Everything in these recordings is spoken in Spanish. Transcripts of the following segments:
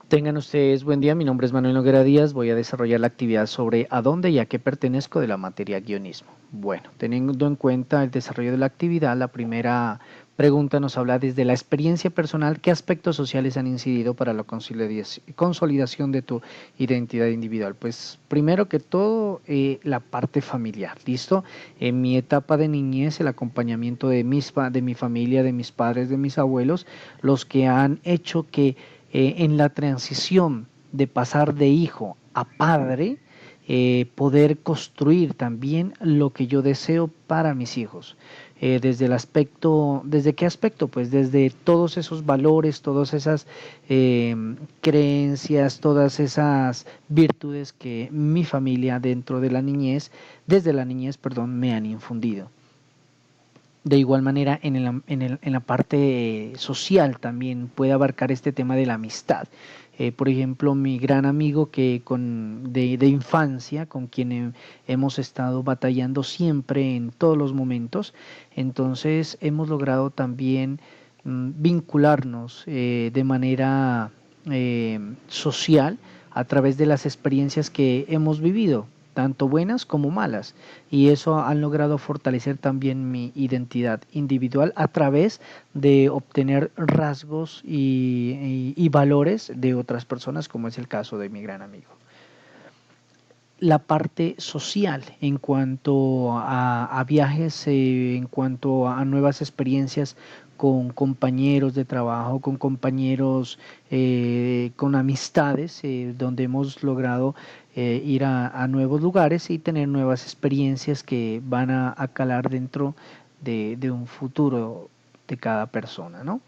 Tengan ustedes buen día, mi nombre es Manuel Noguera Díaz, voy a desarrollar la actividad sobre a dónde y a qué pertenezco de la materia guionismo. Bueno, teniendo en cuenta el desarrollo de la actividad, la primera pregunta nos habla desde la experiencia personal, qué aspectos sociales han incidido para la consolidación de tu identidad individual. Pues primero que todo, la parte familiar, ¿listo? En mi etapa de niñez, el acompañamiento de mi familia, de mis padres, de mis abuelos, los que han hecho que en la transición de pasar de hijo a padre, poder construir también lo que yo deseo para mis hijos. Desde el aspecto, ¿desde qué aspecto? Pues desde todos esos valores, todas esas creencias, todas esas virtudes que mi familia dentro de la niñez, desde la niñez, perdón, me han infundido. De igual manera, en la parte social también puede abarcar este tema de la amistad. Por ejemplo, mi gran amigo de infancia, con quien hemos estado batallando siempre en todos los momentos, entonces hemos logrado también vincularnos de manera social a través de las experiencias que hemos vivido, tanto buenas como malas, y eso han logrado fortalecer también mi identidad individual a través de obtener rasgos y valores de otras personas, como es el caso de mi gran amigo. La parte social en cuanto a viajes, en cuanto a nuevas experiencias con compañeros de trabajo, con compañeros, con amistades, donde hemos logrado ir a nuevos lugares y tener nuevas experiencias que van a calar dentro de un futuro de cada persona, ¿no?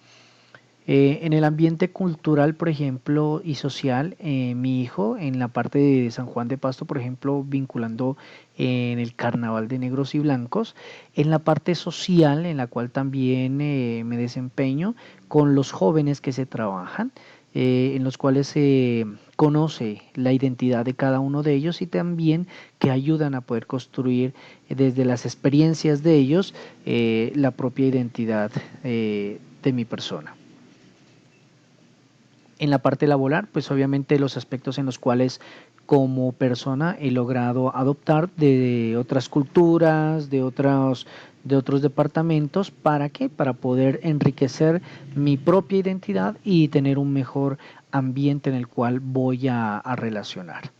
En el ambiente cultural, por ejemplo, y social, mi hijo en la parte de San Juan de Pasto, por ejemplo, vinculando en el carnaval de negros y blancos, en la parte social, en la cual también me desempeño con los jóvenes que se trabajan, en los cuales se conoce la identidad de cada uno de ellos y también que ayudan a poder construir desde las experiencias de ellos la propia identidad de mi persona. En la parte laboral, pues obviamente los aspectos en los cuales como persona he logrado adoptar de otras culturas, de otros departamentos. ¿Para qué? Para poder enriquecer mi propia identidad y tener un mejor ambiente en el cual voy a relacionar.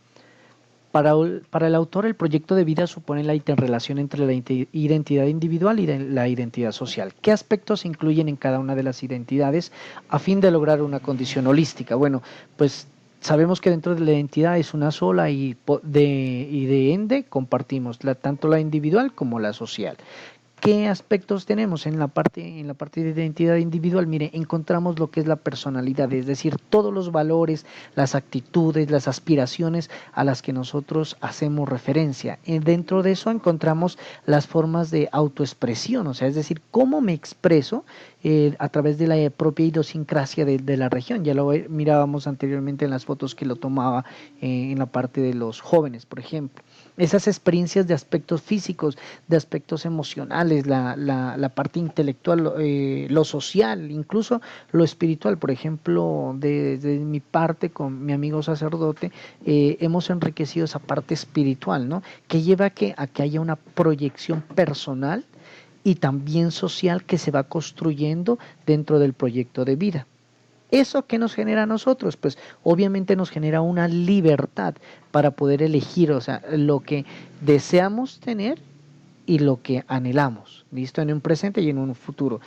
Para el autor, el proyecto de vida supone la interrelación entre la identidad individual y la identidad social. ¿Qué aspectos se incluyen en cada una de las identidades a fin de lograr una condición holística? Bueno, pues sabemos que dentro de la identidad es una sola y de ende compartimos tanto la individual como la social. ¿Qué aspectos tenemos en la parte de identidad individual? Mire, encontramos lo que es la personalidad, es decir, todos los valores, las actitudes, las aspiraciones a las que nosotros hacemos referencia. Dentro de eso encontramos las formas de autoexpresión, o sea, es decir, cómo me expreso a través de la propia idiosincrasia de la región. Ya lo mirábamos anteriormente en las fotos que lo tomaba en la parte de los jóvenes, por ejemplo. Esas experiencias de aspectos físicos, de aspectos emocionales, la parte intelectual, lo social, incluso lo espiritual. Por ejemplo, de mi parte con mi amigo sacerdote, hemos enriquecido esa parte espiritual, ¿no? Que lleva a que haya una proyección personal y también social que se va construyendo dentro del proyecto de vida. ¿Eso qué nos genera a nosotros? Pues obviamente nos genera una libertad para poder elegir, o sea, lo que deseamos tener y lo que anhelamos, ¿listo? En un presente y en un futuro.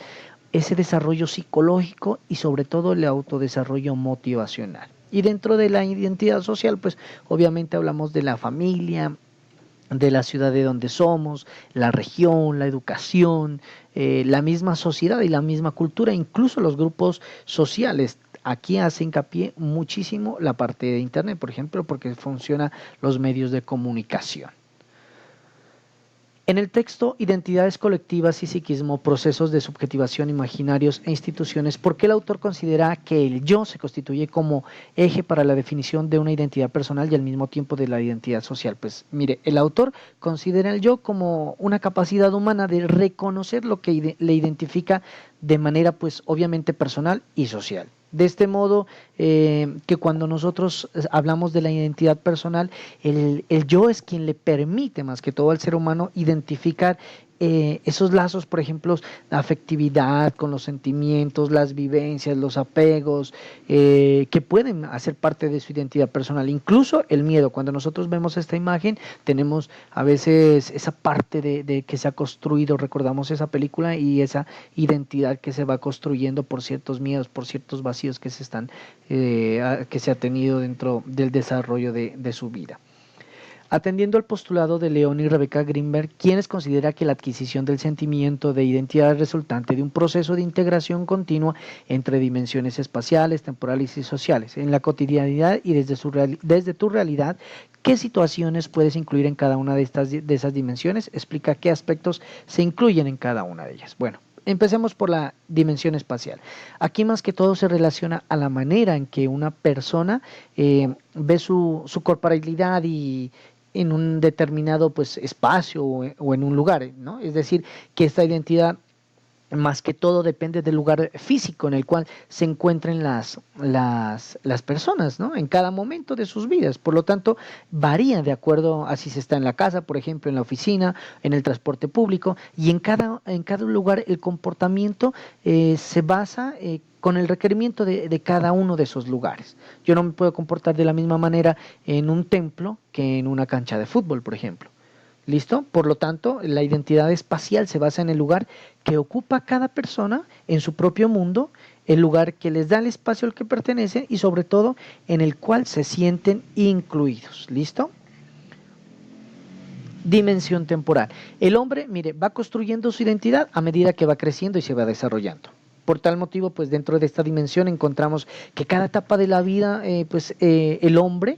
Ese desarrollo psicológico y sobre todo el autodesarrollo motivacional. Y dentro de la identidad social, pues obviamente hablamos de la familia, de la ciudad de donde somos, la región, la educación, la misma sociedad y la misma cultura, incluso los grupos sociales. Aquí hace hincapié muchísimo la parte de Internet, por ejemplo, porque funciona los medios de comunicación. En el texto, identidades colectivas y psiquismo, procesos de subjetivación, imaginarios e instituciones, ¿por qué el autor considera que el yo se constituye como eje para la definición de una identidad personal y al mismo tiempo de la identidad social? Pues mire, el autor considera el yo como una capacidad humana de reconocer lo que le identifica de manera pues obviamente personal y social. De este modo, que cuando nosotros hablamos de la identidad personal, el yo es quien le permite más que todo al ser humano identificar esos lazos, por ejemplo, la afectividad con los sentimientos, las vivencias, los apegos, que pueden hacer parte de su identidad personal. Incluso el miedo. Cuando nosotros vemos esta imagen, tenemos a veces esa parte de que se ha construido, recordamos esa película y esa identidad que se va construyendo por ciertos miedos, por ciertos vacíos que que se ha tenido dentro del desarrollo de su vida. Atendiendo al postulado de León y Rebecca Greenberg, quienes considera que la adquisición del sentimiento de identidad es resultante de un proceso de integración continua entre dimensiones espaciales, temporales y sociales, en la cotidianidad y desde tu realidad, ¿qué situaciones puedes incluir en cada una de esas dimensiones? Explica qué aspectos se incluyen en cada una de ellas. Bueno, empecemos por la dimensión espacial. Aquí más que todo se relaciona a la manera en que una persona ve su corporalidad y en un determinado pues espacio o en un lugar, ¿no? Es decir, que esta identidad más que todo depende del lugar físico en el cual se encuentren las personas, ¿no? En cada momento de sus vidas. Por lo tanto, varía de acuerdo a si se está en la casa, por ejemplo, en la oficina, en el transporte público, y en cada lugar el comportamiento se basa con el requerimiento de cada uno de esos lugares. Yo no me puedo comportar de la misma manera en un templo que en una cancha de fútbol, por ejemplo. ¿Listo? Por lo tanto, la identidad espacial se basa en el lugar que ocupa cada persona en su propio mundo, el lugar que les da el espacio al que pertenecen y sobre todo en el cual se sienten incluidos. ¿Listo? Dimensión temporal. El hombre, mire, va construyendo su identidad a medida que va creciendo y se va desarrollando. Por tal motivo, pues dentro de esta dimensión encontramos que cada etapa de la vida, el hombre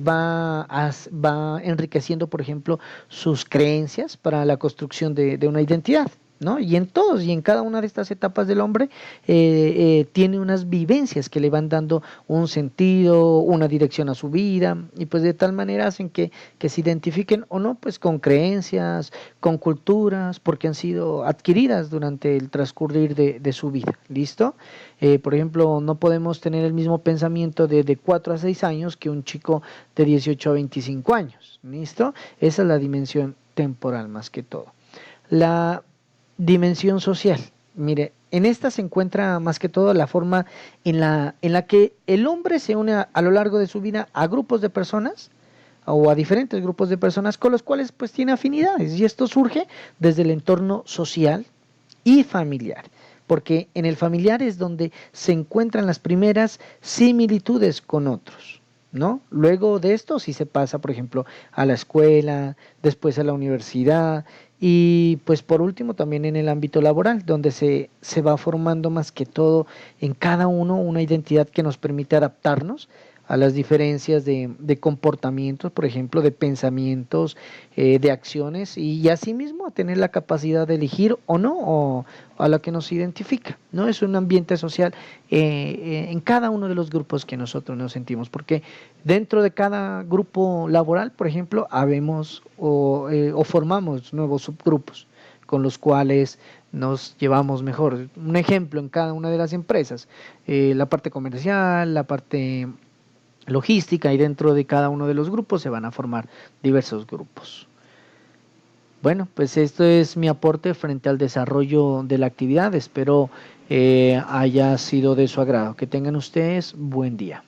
va enriqueciendo, por ejemplo, sus creencias para la construcción de una identidad, ¿no? Y en todos y en cada una de estas etapas del hombre tiene unas vivencias que le van dando un sentido, una dirección a su vida, y pues de tal manera hacen que se identifiquen o no, pues con creencias, con culturas, porque han sido adquiridas durante el transcurrir de su vida. ¿Listo? Por ejemplo, no podemos tener el mismo pensamiento de 4 a 6 años que un chico de 18 a 25 años. ¿Listo? Esa es la dimensión temporal más que todo. La dimensión social. Mire, en esta se encuentra más que todo la forma en la que el hombre se une a lo largo de su vida a grupos de personas o a diferentes grupos de personas con los cuales pues tiene afinidades y esto surge desde el entorno social y familiar, porque en el familiar es donde se encuentran las primeras similitudes con otros, ¿no? Luego de esto sí se pasa, por ejemplo, a la escuela, después a la universidad y pues por último también en el ámbito laboral, donde se va formando más que todo en cada uno una identidad que nos permite adaptarnos a las diferencias de comportamientos, por ejemplo, de pensamientos, de acciones y asimismo a tener la capacidad de elegir o no o a la que nos identifica, ¿no? Es un ambiente social en cada uno de los grupos que nosotros nos sentimos, porque dentro de cada grupo laboral, por ejemplo, habemos o formamos nuevos subgrupos con los cuales nos llevamos mejor. Un ejemplo en cada una de las empresas, la parte comercial, la parte logística y dentro de cada uno de los grupos se van a formar diversos grupos. Bueno, pues esto es mi aporte frente al desarrollo de la actividad. Espero haya sido de su agrado. Que tengan ustedes buen día.